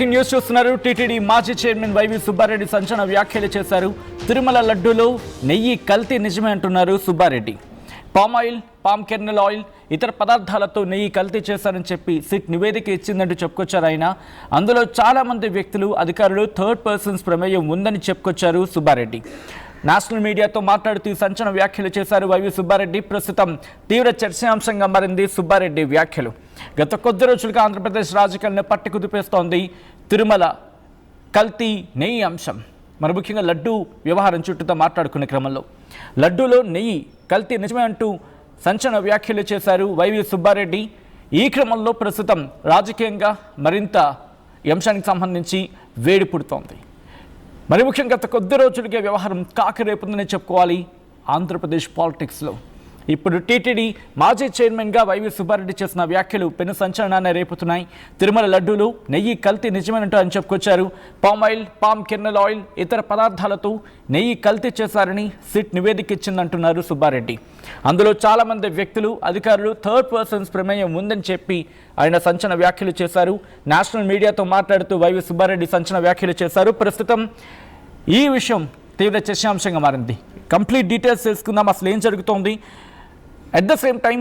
News చూస్తున్నారు. TTD మాజీ chairman YV Subbareddy సంచలన వ్యాఖ్యలు చేశారు. తిరుమల లడ్డూలో నెయ్యి కల్తీ నిజమే అంటున్నారు Subbareddy. Palm oil, palm kernel oil, ఇతర పదార్థాలతో నెయ్యి కల్తీ చేశారని చెప్పి సిట్ నివేదిక ఇచ్చిందంటూ చెప్పుకొచ్చారు ఆయన. అందులో చాలా మంది వ్యక్తులు, అధికారులు, థర్డ్ పర్సన్స్ ప్రమేయం ఉందని చెప్పుకొచ్చారు సుబ్బారెడ్డి. నేషనల్ మీడియాతో మాట్లాడుతూ సంచలన వ్యాఖ్యలు చేశారు వైవి సుబ్బారెడ్డి. ప్రస్తుతం తీవ్ర చర్చాంశంగా మారింది సుబ్బారెడ్డి వ్యాఖ్యలు. గత కొద్ది రోజులుగా ఆంధ్రప్రదేశ్ రాజకీయాలను పట్టి కుదిపేస్తోంది తిరుమల కల్తీ నెయ్యి అంశం. మరి ముఖ్యంగా లడ్డూ వ్యవహారం చుట్టూతో మాట్లాడుకునే క్రమంలో లడ్డూలో నెయ్యి కల్తీ నిజమే అంటూ సంచలన వ్యాఖ్యలు చేశారు వైవి సుబ్బారెడ్డి. ఈ క్రమంలో ప్రస్తుతం రాజకీయంగా మరింత ఈ అంశానికి సంబంధించి వేడి పుడుతోంది. మరి ముఖ్యంగా గత కొద్ది రోజులుగా వ్యవహారం కాకరేపుందని చెప్పుకోవాలి ఆంధ్రప్రదేశ్ పాలిటిక్స్లో. ఇప్పుడు టీటీడీ మాజీ చైర్మన్గా వైవి సుబ్బారెడ్డి చేసిన వ్యాఖ్యలు పెను సంచలనాన్ని రేపుతున్నాయి. తిరుమల లడ్డూలు నెయ్యి కల్తీ నిజమేనంటూ అని చెప్పుకొచ్చారు. Palm oil, palm kernel oil, ఇతర పదార్థాలతో నెయ్యి కల్తీ చేశారని సిట్ నివేదిక ఇచ్చిందంటున్నారు సుబ్బారెడ్డి. అందులో చాలామంది వ్యక్తులు, అధికారులు, థర్డ్ పర్సన్స్ ప్రమేయం ఉందని చెప్పి ఆయన సంచలన వ్యాఖ్యలు చేశారు. నేషనల్ మీడియాతో మాట్లాడుతూ వైవి సుబ్బారెడ్డి సంచలన వ్యాఖ్యలు చేశారు. ప్రస్తుతం ఈ విషయం తీవ్ర చర్చాంశంగా మారింది. కంప్లీట్ డీటెయిల్స్ తెలుసుకుందాం. అసలు ఏం జరుగుతోంది, at the same time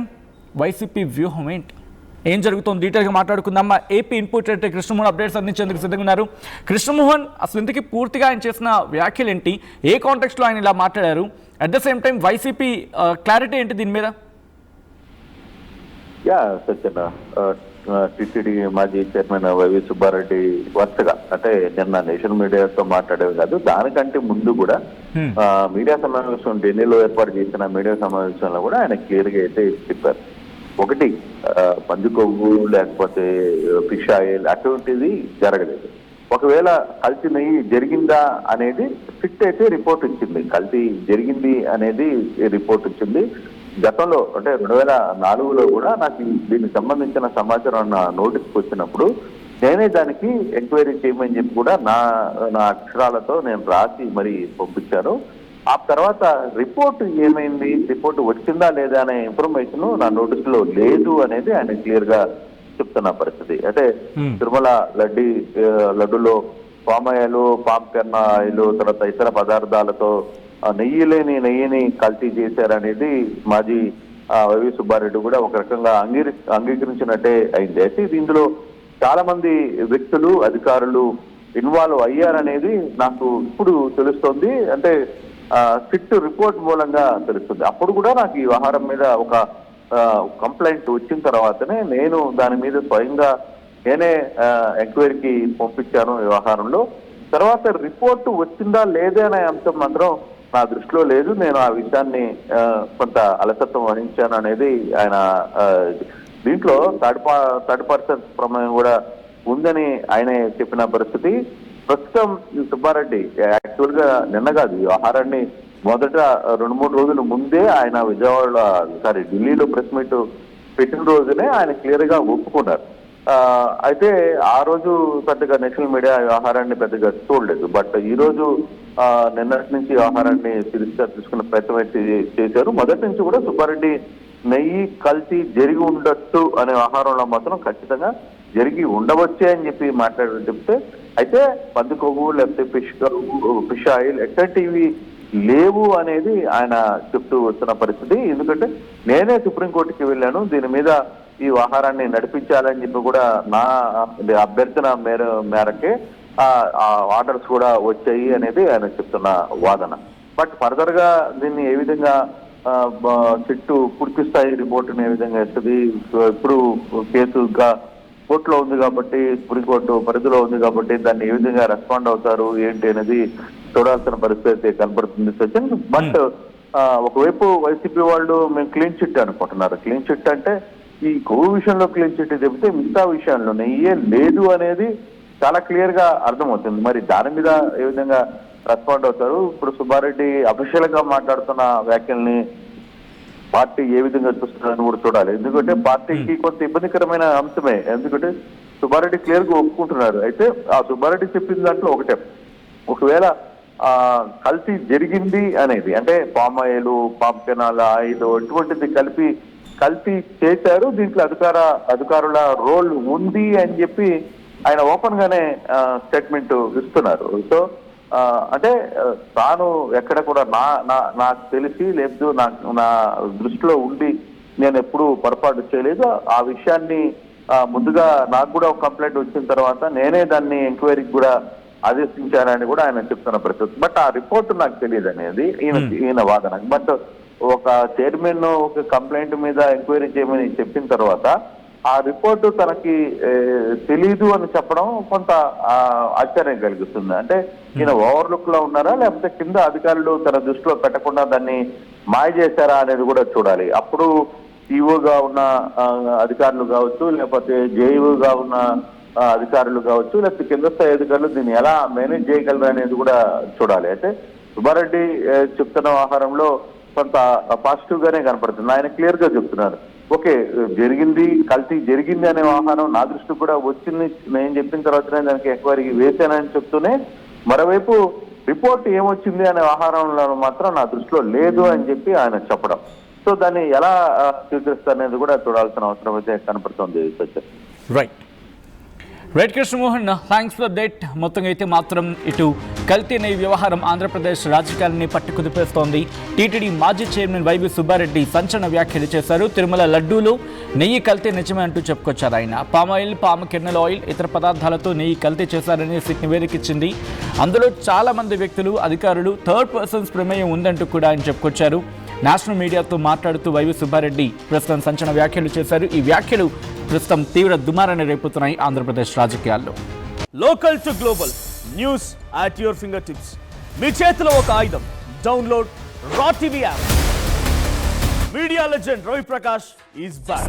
YCP వ్యూహం ఏంటి, ఏం జరుగుతుంది డీటెయిల్గా మాట్లాడుకుందాం. AP input rate Krishnamohan updates అందించేందుకు సిద్ధంగా ఉన్నారు. కృష్ణమోహన్, అసలు ఇంతకీ పూర్తిగా ఆయన చేసిన వ్యాఖ్యలు ఏంటి, ఏ కాంటెక్స్ట్లో ఆయన ఇలా మాట్లాడారు, at the same time YCP clarity ఏంటి దీని మీద? సత్యన, టీటీడీ మాజీ చైర్మన్ వైవి సుబ్బారెడ్డి వరుసగా అంటే నిన్న నేషనల్ మీడియాతో మాట్లాడేవి కాదు, దానికంటే ముందు కూడా మీడియా సమావేశం ఢిల్లీలో ఏర్పాటు చేసిన మీడియా సమావేశంలో కూడా ఆయన క్లియర్ గా అయితే చెప్పారు. ఒకటి, పంది కొవ్వు లేకపోతే ఫిష్ ఆయిల్ అటువంటిది జరగలేదు. ఒకవేళ కల్తీ నెయ్యి జరిగిందా అనేది ఫిట్ అయితే రిపోర్ట్ ఇచ్చింది. కల్తీ జరిగింది అనేది రిపోర్ట్ ఇచ్చింది. గతంలో అంటే 2004లో కూడా నాకు దీనికి సంబంధించిన సమాచారం నా నోటీస్కి వచ్చినప్పుడు నేనే దానికి ఎంక్వైరీ చేయమని చెప్పి కూడా నా అక్షరాలతో నేను రాసి మరి పంపించాను. ఆ తర్వాత రిపోర్ట్ ఏమైంది, రిపోర్ట్ వచ్చిందా లేదా అనే ఇన్ఫర్మేషన్ నా నోటీసులో లేదు అనేది ఆయన క్లియర్ గా చెప్తున్న పరిస్థితి. అంటే తిరుమల లడ్డులో palm oil, palm kernel oil, తర్వాత ఇతర పదార్థాలతో నెయ్యిని కల్తీ చేశారనేది మాజీ వైవి సుబ్బారెడ్డి కూడా ఒక రకంగా అంగీకరించినట్టే అయింది. అయితే ఇందులో చాలా మంది వ్యక్తులు, అధికారులు ఇన్వాల్వ్ అయ్యారనేది నాకు ఇప్పుడు తెలుస్తోంది. అంటే సిట్ రిపోర్ట్ మూలంగా తెలుస్తుంది. అప్పుడు కూడా నాకు ఈ వ్యవహారం మీద ఒక కంప్లైంట్ వచ్చిన తర్వాతనే నేను దాని మీద స్వయంగా నేనే ఎంక్వైరీకి పంపించాను వ్యవహారంలో. తర్వాత రిపోర్టు వచ్చిందా లేదా అనే అంశం మాత్రం నా దృష్టిలో లేదు. నేను ఆ విషయాన్ని కొంత అలసత్వం వహించాను అనేది ఆయన. దీంట్లో థర్డ్ పర్సన్స్ ప్రమేయం కూడా ఉందని ఆయనే చెప్పిన పరిస్థితి. ప్రస్తుతం సుబ్బారెడ్డి యాక్చువల్ గా నిన్న కాదు, ఈ వ్యవహారాన్ని మొదట 2-3 రోజుల ముందే ఆయన ఢిల్లీలో ప్రెస్ మీట్ పెట్టిన రోజునే ఆయన క్లియర్ గా ఒప్పుకున్నారు. అయితే ఆ రోజు పెద్దగా నేషనల్ మీడియా వ్యవహారాన్ని పెద్దగా చూడలేదు. బట్ ఈ రోజు నిన్నటి నుంచి వ్యవహారాన్ని సీరియస్ గా తీసుకున్న ప్రయత్నం అయితే చేశారు. మొదటి నుంచి కూడా సుబ్బారెడ్డి నెయ్యి కల్తీ జరిగి ఉండొచ్చు అనే వ్యవహారంలో మాత్రం ఖచ్చితంగా జరిగి ఉండవచ్చే అని చెప్పి చెప్తే, అయితే పంది కొవ్వు లేకపోతే ఫిష్ ఆయిల్ ఎట్లాంటివి లేవు అనేది ఆయన చెప్తూ వస్తున్న పరిస్థితి. ఎందుకంటే నేనే సుప్రీంకోర్టుకి వెళ్ళాను, దీని మీద ఈ వ్యవహారాన్ని నడిపించాలని చెప్పి కూడా నా అభ్యర్థన మేరకే ఆ ఆర్డర్స్ కూడా వచ్చాయి అనేది ఆయన చెప్తున్న వాదన. బట్ ఫర్దర్ గా దీన్ని ఏ విధంగా సిట్టు పూర్తి స్థాయి రిపోర్టుని ఏ విధంగా ఇస్తుంది, ఇప్పుడు కేసుగా కోర్టులో ఉంది కాబట్టి, సుప్రీంకోర్టు పరిధిలో ఉంది కాబట్టి దాన్ని ఏ విధంగా రెస్పాండ్ అవుతారు ఏంటి అనేది చూడాల్సిన పరిస్థితి కనపడుతుంది సచిన్. బట్ ఒకవైపు వైసీపీ వాళ్ళు మేము క్లీన్ చిట్ అనుకుంటున్నారు. క్లీన్ చిట్ అంటే ఈ కొవ్వు విషయంలో క్లీన్ చిట్ చెబితే మిగతా విషయాల్లో నెయ్యే లేదు అనేది చాలా క్లియర్ గా అర్థమవుతుంది. మరి దాని మీద ఏ విధంగా రెస్పాండ్ అవుతారు? ఇప్పుడు సుబ్బారెడ్డి అఫీషియల్ గా మాట్లాడుతున్న వ్యాఖ్యల్ని పార్టీ ఏ విధంగా చూస్తుందని కూడా చూడాలి. ఎందుకంటే పార్టీకి కొంత ఇబ్బందికరమైన అంశమే. ఎందుకంటే సుబ్బారెడ్డి క్లియర్ గా ఒప్పుకుంటున్నారు. అయితే ఆ సుబ్బారెడ్డి చెప్పిన దాంట్లో ఒకటే, ఒకవేళ కల్తీ జరిగింది అనేది అంటే palm oil, palm canal oil ఇటువంటిది కల్తీ చేశారు, దీంట్లో అధికారుల రోల్ ఉంది అని చెప్పి ఆయన ఓపెన్ గానే స్టేట్మెంట్ ఇస్తున్నారు. సో అంటే తాను ఎక్కడ కూడా నాకు తెలిసి లేదు, నా దృష్టిలో ఉండి నేను ఎప్పుడూ పొరపాటు చేయలేదు. ఆ విషయాన్ని ముందుగా నాకు కూడా ఒక కంప్లైంట్ వచ్చిన తర్వాత నేనే దాన్ని ఎంక్వైరీకి కూడా ఆదేశించానని కూడా ఆయన చెప్తున్న పరిస్థితి. బట్ ఆ రిపోర్ట్ నాకు తెలియదు అనేది ఈయన వాదన. బట్ ఒక చైర్మన్ ఒక కంప్లైంట్ మీద ఎంక్వైరీ చేయమని చెప్పిన తర్వాత ఆ రిపోర్టు తనకి తెలీదు అని చెప్పడం కొంత ఆశ్చర్యం కలిగిస్తుంది. అంటే ఈయన ఓవర్లుక్ లో ఉన్నారా, లేకపోతే కింద అధికారులు తన దృష్టిలో పెట్టకుండా దాన్ని మాయ చేశారా అనేది కూడా చూడాలి. అప్పుడు ఈఓగా ఉన్న అధికారులు కావచ్చు, లేకపోతే జేఈఓగా ఉన్న అధికారులు కావచ్చు, లేకపోతే కింద స్థాయి అధికారులు దీన్ని ఎలా మేనేజ్ చేయగలరు అనేది కూడా చూడాలి. అయితే సుబ్బారెడ్డి చెప్తున్న వ్యవహారంలో కొంత పాజిటివ్ గానే కనపడుతుంది. ఆయన క్లియర్ గా చెప్తున్నారు, ఓకే జరిగింది, కల్తీ జరిగింది అనే వ్యవహారం నా దృష్టికి కూడా వచ్చింది, నేను చెప్పిన తర్వాతనే దానికి ఎంక్వైరీకి వేసానని చెప్తూనే మరోవైపు రిపోర్ట్ ఏమొచ్చింది అనే వ్యవహారంలో మాత్రం నా దృష్టిలో లేదు అని చెప్పి ఆయన చెప్పడం. సో దాన్ని ఎలా స్వీకరిస్తారనేది కూడా చూడాల్సిన అవసరం అయితే కనపడుతుంది సత్యం. Right Krishnamohan, thanks for that. మొత్తంగా అయితే మాత్రం ఇటు కల్తీ నెయ్యి వ్యవహారం ఆంధ్రప్రదేశ్ రాజకీయాలని పట్టుకుదిపేస్తోంది. టీటీడీ మాజీ చైర్మన్ వైవి సుబ్బారెడ్డి సంచలన వ్యాఖ్యలు చేశారు. తిరుమల లడ్డూలో నెయ్యి కల్తీ నిజమే అంటూ చెప్పుకొచ్చారు ఆయన. పామాయిల్, పామ్ కెర్నల్ ఆయిల్, ఇతర పదార్థాలతో నెయ్యి కల్తీ చేశారని సిట్ నివేదిక ఇచ్చింది. అందులో చాలా మంది వ్యక్తులు, అధికారులు, థర్డ్ పర్సన్స్ ప్రమేయం ఉందంటూ కూడా ఆయన చెప్పుకొచ్చారు. నేషనల్ మీడియాతో మాట్లాడుతూ వైవి సుబ్బారెడ్డి ప్రస్తుతం సంచలన వ్యాఖ్యలు చేశారు. ఈ వ్యాఖ్యలు ప్రస్తుతం తీవ్ర దుమారాన్ని రేపుతున్నాయి ఆంధ్రప్రదేశ్ రాజకీయాల్లో. Local to global news at your finger tips. మీ చేతిలో ఒక ఆయుధం. డౌన్లోడ్ రా TV app. Media legend Ravi Prakash is back.